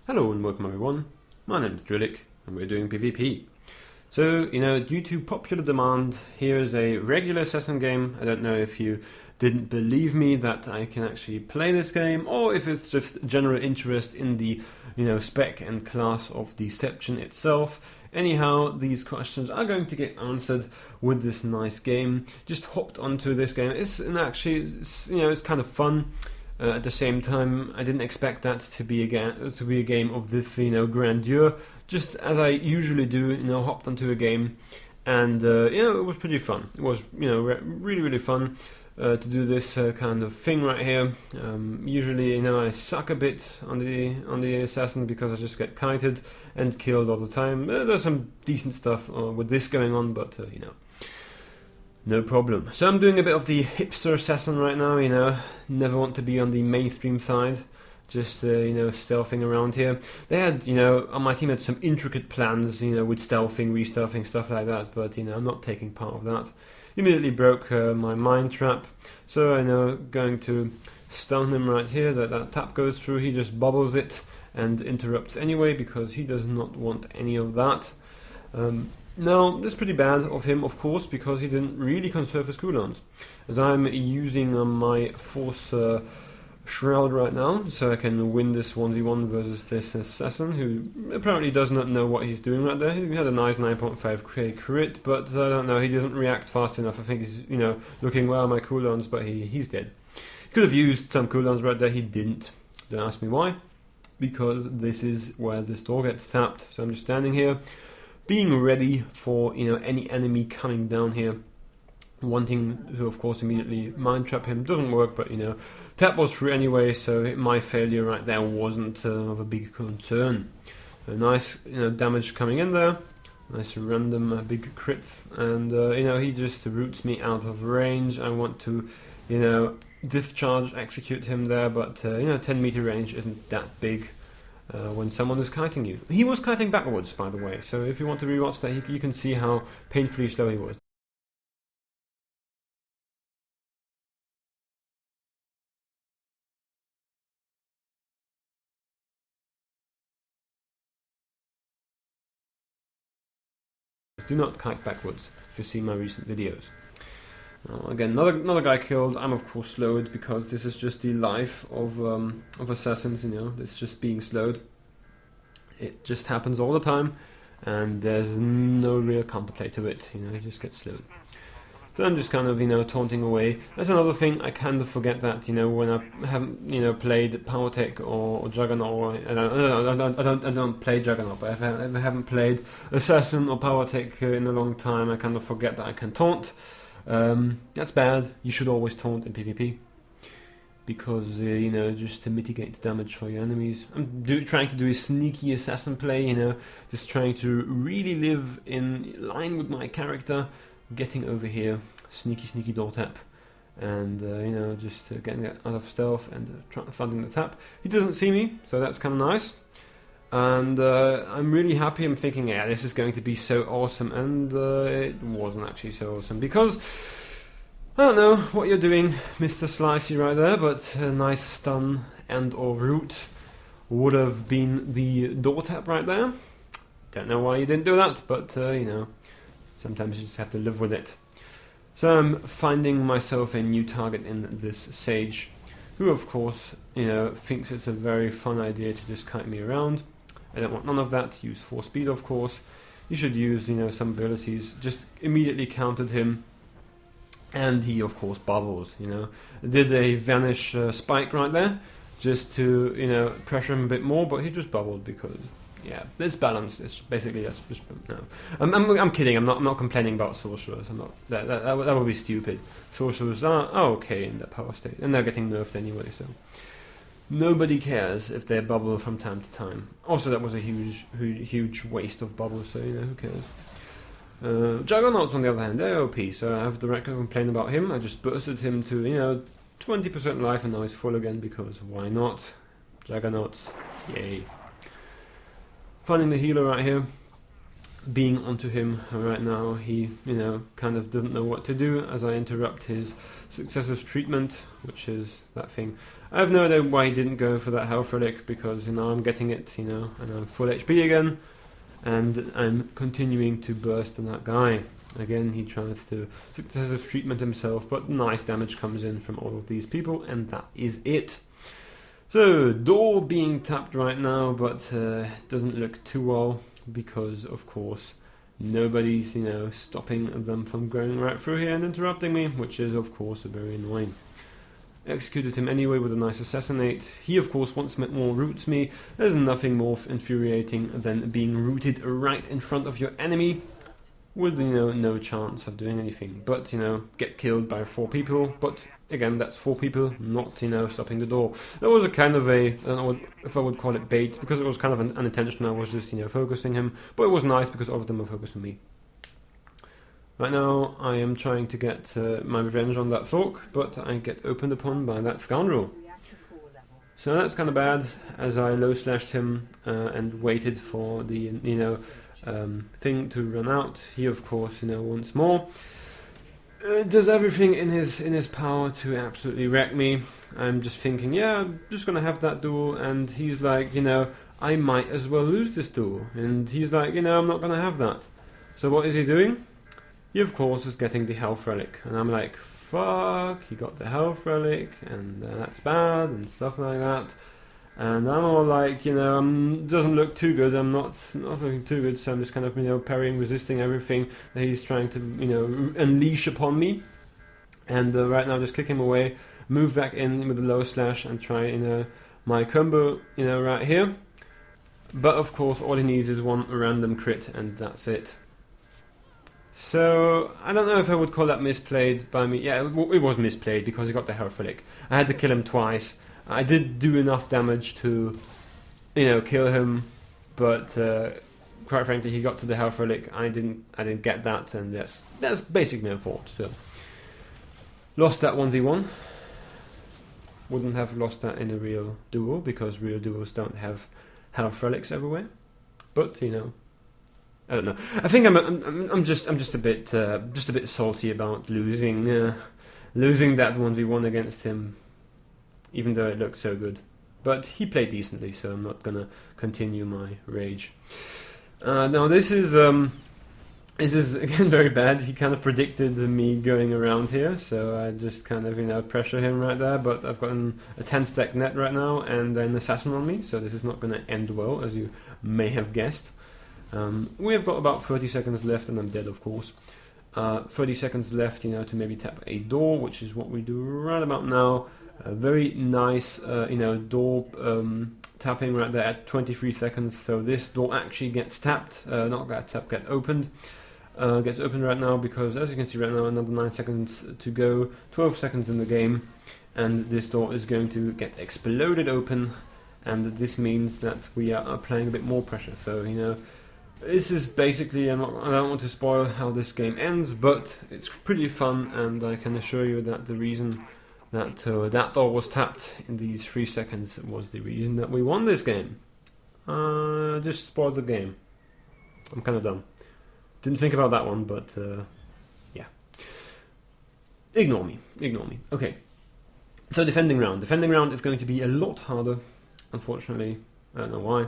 Hello and welcome everyone, my name is Drewlik and we're doing PvP. So, due to popular demand, here is a regular assassin game. I don't know if you didn't believe me that I can actually play this game, or if it's just general interest in the, spec and class of Deception itself. Anyhow, these questions are going to get answered with this nice game. Just hopped onto this game. It's kind of fun. At the same time, I didn't expect that to be a game of this, grandeur. Just as I usually do, hopped onto a game, and it was pretty fun. It was, really fun to do this kind of thing right here. Usually, I suck a bit on the assassin because I just get kited and killed all the time. There's some decent stuff with this going on, but no problem. So I'm doing a bit of the hipster assassin right now, never want to be on the mainstream side, just, stealthing around here. They had, my team had some intricate plans, with stealthing, re-stealthing, stuff like that, but, I'm not taking part of that. Immediately broke my mine trap, so going to stun him right here, that tap goes through, he just bubbles it and interrupts anyway, because he does not want any of that. Now, this is pretty bad of him, of course, because he didn't really conserve his cooldowns. As I'm using my Force Shroud right now, so I can win this 1v1 versus this assassin, who apparently does not know what he's doing right there. He had a nice 9.5k crit, but I don't know, he doesn't react fast enough. I think he's, looking well at my cooldowns, but he's dead. He could have used some cooldowns right there, he didn't. Don't ask me why, because this is where this door gets tapped. So I'm just standing here, being ready for any enemy coming down here, wanting to of course immediately mind trap him. Doesn't work, but tap was through anyway, so my failure right there wasn't of a big concern. So nice damage coming in there, nice random big crits, and he just roots me out of range. I want to discharge, execute him there, but 10 meter range isn't that big. When someone is kiting you. He was kiting backwards, by the way, so if you want to rewatch that, you can see how painfully slow he was. Do not kite backwards if you see my recent videos. Again, another guy killed. I'm of course slowed because this is just the life of assassins. It's just being slowed. It just happens all the time, and there's no real counterplay to it. You just get slowed. So I'm just kind of taunting away. That's another thing. I kind of forget that when I haven't played Power Tech or Juggernaut. I don't play Juggernaut, but if I ever haven't played Assassin or Power Tech in a long time, I kind of forget that I can taunt. That's bad. You should always taunt in PvP, because just to mitigate damage for your enemies. I'm trying to do a sneaky assassin play, just trying to really live in line with my character, getting over here, sneaky door tap, and just getting out of stealth and funding the tap. He doesn't see me, so that's kind of nice. And I'm really happy. I'm thinking, yeah, this is going to be so awesome, and it wasn't actually so awesome, because I don't know what you're doing, Mr. Slicey, right there, but a nice stun and or root would have been the door tap right there. Don't know why you didn't do that, but sometimes you just have to live with it. So I'm finding myself a new target in this Sage, who of course thinks it's a very fun idea to just kite me around. I don't want none of that. Use force speed, of course. You should use some abilities. Just immediately countered him, and he of course bubbles. Did a vanish spike right there, just to pressure him a bit more, but he just bubbled because it's balanced. It's basically that's just no. I'm kidding. I'm not complaining about sorcerers. I'm not. That would be stupid. Sorcerers are okay in that power state, and they're getting nerfed anyway. So nobody cares if they bubble from time to time. Also, that was a huge waste of bubbles, so who cares. Juggernauts on the other hand, they're OP, so I have the right to complain about him. I just bursted him to 20% life, and now he's full again, because why not? Juggernauts, yay. Finding the healer right here, being onto him right now. He kind of doesn't know what to do as I interrupt his successive treatment, which is that thing. I have no idea why he didn't go for that health relic, because, you know, I'm getting it, you know, and I'm full HP again, and I'm continuing to burst on that guy. Again, he tries to successive treatment himself, but nice damage comes in from all of these people, and that is it. So, door being tapped right now, but doesn't look too well, because, of course, nobody's, you know, stopping them from going right through here and interrupting me, which is, of course, very annoying. Executed him anyway with a nice assassinate. He, of course, once more roots me. There's nothing more infuriating than being rooted right in front of your enemy, with, you know, no chance of doing anything. But, you know, get killed by 4 people, but again, that's 4 people, not, you know, stopping the door. That was a kind of a, I don't know if I would call it bait, because it was kind of unintentional. I was just, you know, focusing him, but it was nice because all of them were focused on me. Right now, I am trying to get my revenge on that Thork, but I get opened upon by that scoundrel. So that's kind of bad, as I low slashed him and waited for the, you know, thing to run out. He, of course, you know, once more does everything in his power to absolutely wreck me. I'm just thinking, yeah, I'm just gonna have that duel, and he's like, you know, I might as well lose this duel, and he's like, you know, I'm not gonna have that. So what is he doing? He, of course, is getting the health relic, and I'm like, fuck, he got the health relic, and that's bad, and stuff like that. And I'm all like, you know, doesn't look too good, I'm not looking too good, so I'm just kind of, you know, parrying, resisting everything that he's trying to, you know, unleash upon me. And right now, just kick him away, move back in with a low slash, and try, you know, my combo, you know, right here. But, of course, all he needs is one random crit, and that's it. So, I don't know if I would call that misplayed by me. Yeah, it was misplayed because he got the health relic. I had to kill him twice. I did do enough damage to, you know, kill him, but quite frankly, he got to the health relic. I didn't get that, and that's basically my fault. So, lost that 1v1. Wouldn't have lost that in a real duel, because real duels don't have health relics everywhere. But, you know, I don't know. I think I'm just a bit salty about losing that 1v1 against him, even though it looked so good. But he played decently, so I'm not gonna continue my rage. Now this is again very bad. He kind of predicted me going around here, so I just kind of, you know, pressure him right there. But I've got a 10 stack net right now and an assassin on me, so this is not gonna end well, as you may have guessed. We have got about 30 seconds left, and I'm dead, of course. 30 seconds left, you know, to maybe tap a door, which is what we do right about now. Very nice, you know, door tapping right there at 23 seconds. So this door actually gets tapped, not get tapped, get opened. Gets opened right now because, as you can see right now, another 9 seconds to go, 12 seconds in the game, and this door is going to get exploded open, and this means that we are applying a bit more pressure. So, you know, this is basically, I don't want to spoil how this game ends, but it's pretty fun, and I can assure you that the reason that that door was tapped in these 3 seconds was the reason that we won this game. Just spoiled the game. I'm kind of dumb. Didn't think about that one, but yeah. Ignore me. Okay. So defending round. Defending round is going to be a lot harder, unfortunately. I don't know why.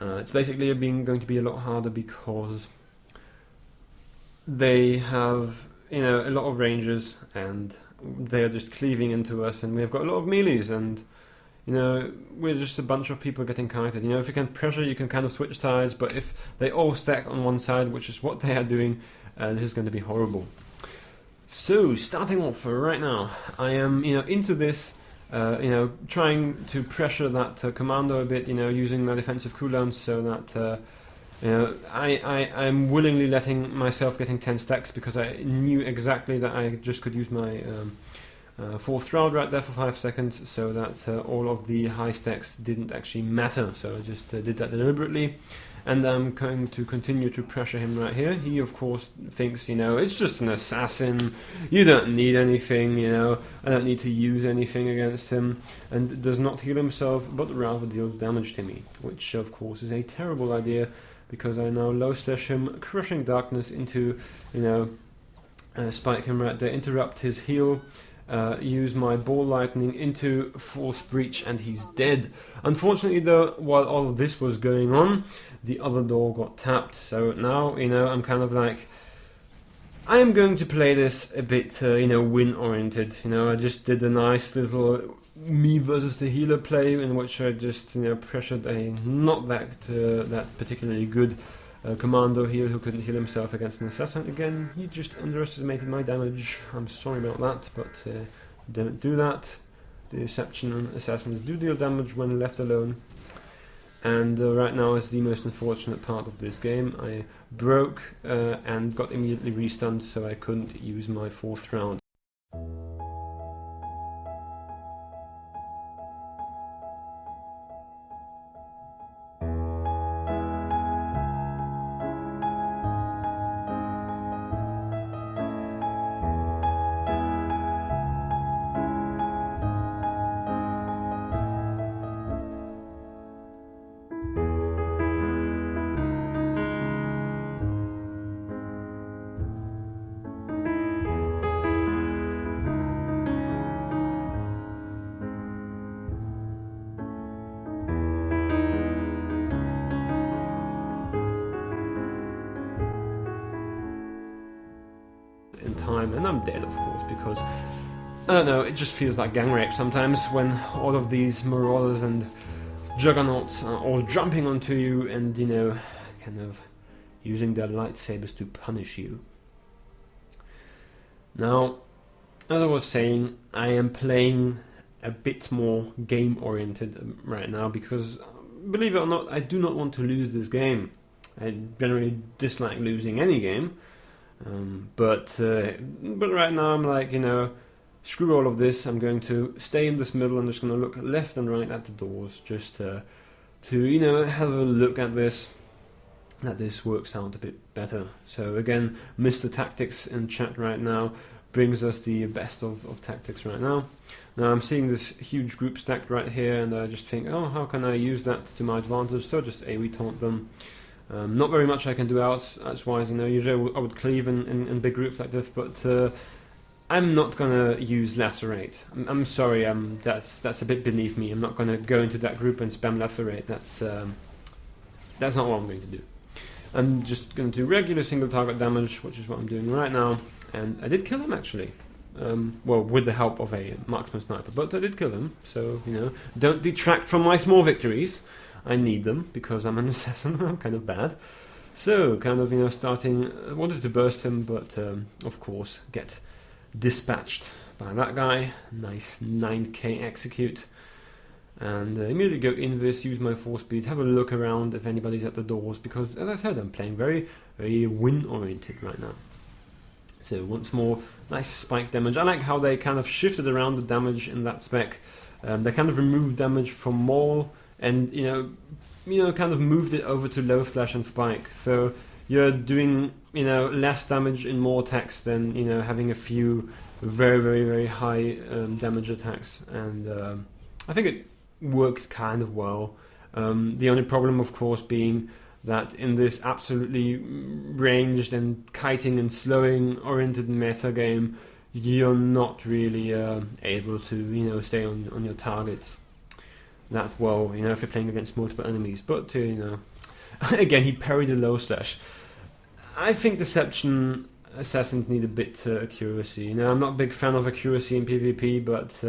It's basically going to be a lot harder because they have, you know, a lot of rangers, and they are just cleaving into us, and we have got a lot of melees, and, you know, we're just a bunch of people getting kited. You know, if you can pressure, you can kind of switch sides, but if they all stack on one side, which is what they are doing, this is going to be horrible. So, starting off right now, I am, you know, into this, you know, trying to pressure that commando a bit, you know, using my defensive cooldowns so that, you know, I'm willingly letting myself getting 10 stacks because I knew exactly that I just could use my fourth round right there for 5 seconds, so that all of the high stacks didn't actually matter. So I just did that deliberately, and I'm going to continue to pressure him right here. He, of course, thinks, you know, it's just an assassin, you don't need anything, you know, I don't need to use anything against him, and does not heal himself, but rather deals damage to me, which, of course, is a terrible idea, because I now low slash him, crushing darkness into, you know, spike him right there, interrupt his heal, use my ball lightning into force breach, and he's dead. Unfortunately though, while all of this was going on, the other door got tapped. So now, I'm kind of like, I am going to play this a bit, win oriented. I just did a nice little me versus the healer play in which I just, pressured a not that particularly good commando heal who couldn't heal himself against an assassin. Again, he just underestimated my damage. I'm sorry about that, but don't do that. The Deception assassins do deal damage when left alone. And right now is the most unfortunate part of this game. I broke and got immediately restunned, so I couldn't use my 4th round. In time, and I'm dead, of course, because I don't know, it just feels like gang rape sometimes when all of these marauders and juggernauts are all jumping onto you and, kind of using their lightsabers to punish you. Now, as I was saying, I am playing a bit more game oriented right now because, believe it or not, I do not want to lose this game. I generally dislike losing any game. But right now I'm like, screw all of this. I'm going to stay in this middle. I'm just going to look left and right at the doors, just to have a look at this. That this works out a bit better. So again, Mr. Tactics in chat right now brings us the best of tactics right now. Now I'm seeing this huge group stacked right here, and I just think, oh, how can I use that to my advantage? So just AoE taunt them. Not very much I can do outs-wise, usually I would cleave in big groups like this, but I'm not gonna use Lacerate. I'm sorry, that's a bit beneath me. I'm not gonna go into that group and spam Lacerate. That's not what I'm going to do. I'm just going to do regular single target damage, which is what I'm doing right now, and I did kill him actually. Well, with the help of a marksman sniper, but I did kill him, so, don't detract from my small victories. I need them because I'm an assassin. I'm kind of bad. So, kind of, starting. I wanted to burst him, but of course, get dispatched by that guy. Nice 9k execute. And immediately go invis, use my 4 speed, have a look around if anybody's at the doors, because, as I said, I'm playing very, very win-oriented right now. So, once more, nice spike damage. I like how they kind of shifted around the damage in that spec. They kind of removed damage from Maul, and kind of moved it over to low slash and spike. So you're doing less damage in more attacks than having a few very, very, very high damage attacks. And I think it works kind of well. The only problem, of course, being that in this absolutely ranged and kiting and slowing oriented meta game, you're not really able to stay on your targets that well, if you're playing against multiple enemies. But again, he parried a low slash. I think Deception assassins need a bit accuracy. I'm not a big fan of accuracy in PvP, but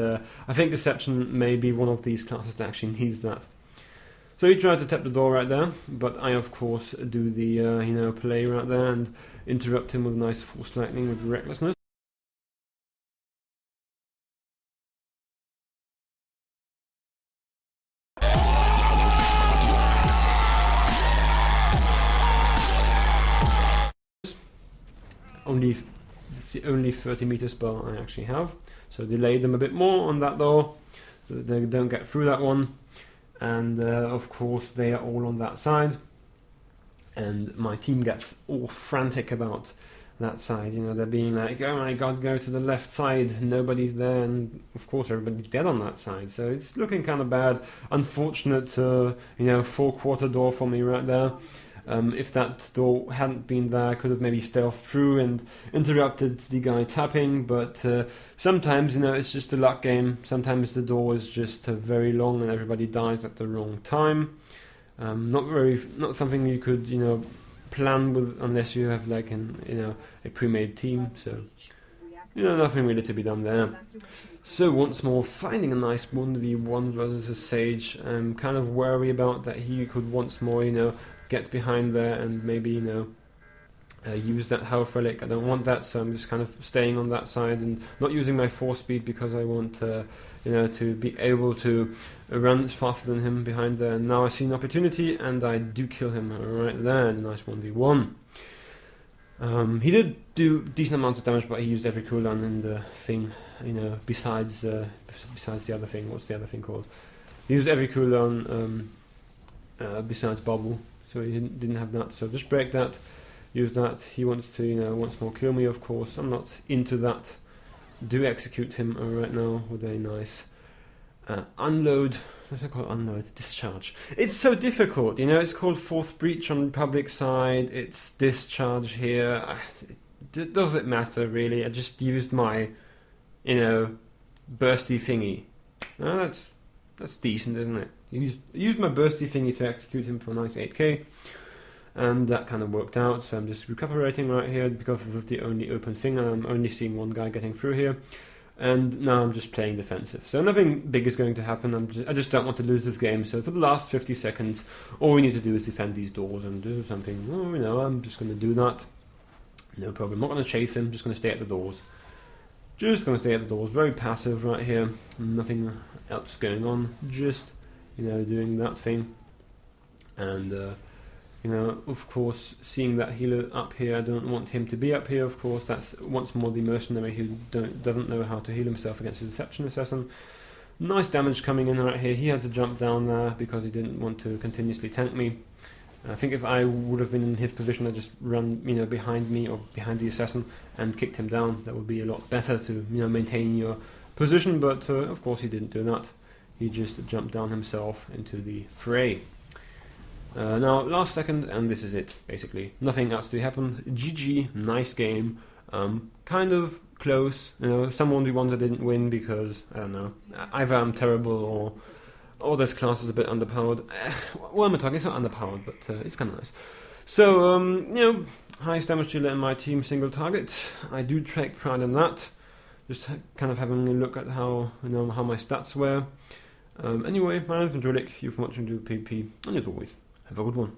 I think Deception may be one of these classes that actually needs that. So he tried to tap the door right there, but I of course do the play right there and interrupt him with a nice force lightning with recklessness. It's the only 30-meter spell I actually have, so delay them a bit more on that door so that they don't get through that one. And of course they are all on that side, and my team gets all frantic about that side. They're being like, oh my god, go to the left side, nobody's there, and of course everybody's dead on that side, so it's looking kind of bad. Unfortunate 4-quarter door for me right there. If that door hadn't been there, I could have maybe stealthed through and interrupted the guy tapping, but sometimes, it's just a luck game. Sometimes the door is just very long and everybody dies at the wrong time. Not something you could, plan with unless you have like a pre-made team, so nothing really to be done there. So once more, finding a nice 1v1 versus a Sage. I'm kind of worried about that he could once more, get behind there and maybe, use that health relic. I don't want that, so I'm just kind of staying on that side and not using my force speed because I want, to be able to run faster than him behind there. And now I see an opportunity and I do kill him right there in a nice 1v1. He did do decent amount of damage, but he used every cooldown in the thing, besides the other thing. What's the other thing called? He used every cooldown besides bubble, so he didn't have that. So just break that, use that. He wants to, once more kill me, of course. I'm not into that. Do execute him right now with a nice unload. What's it called? Unload. Discharge. It's so difficult, it's called Fourth Breach on Republic side. It's discharge here. Does it matter, really? I just used my, bursty thingy. Oh, that's decent, isn't it? Used my bursty thingy to execute him for a nice 8k. And that kind of worked out, so I'm just recuperating right here because this is the only open thing and I'm only seeing one guy getting through here. And now I'm just playing defensive. So nothing big is going to happen. I just don't want to lose this game. So for the last 50 seconds, all we need to do is defend these doors and do something. I'm just going to do that. No problem. I'm not going to chase him. Just going to stay at the doors. Very passive right here. Nothing else going on. Just, doing that thing. And, of course, seeing that healer up here, I don't want him to be up here, of course. That's once more the mercenary who doesn't know how to heal himself against a deception assassin. Nice damage coming in right here. He had to jump down there because he didn't want to continuously tank me. I think if I would have been in his position, I'd just run, behind me or behind the assassin and kicked him down. That would be a lot better to, maintain your position, but of course he didn't do that. He just jumped down himself into the fray. Now, last second, and this is it, basically. Nothing else to happen. GG, nice game. Kind of close. Some 1v1s I didn't win because, I don't know, either I'm terrible or this class is a bit underpowered. What am I talking? It's not underpowered, but it's kind of nice. So, highest damage dealer in my team, single target. I do take pride in that. Just kind of having a look at how, how my stats were. Anyway, my name is Drewlik. You've been watching Drewlik PvP, and as always, have a good one.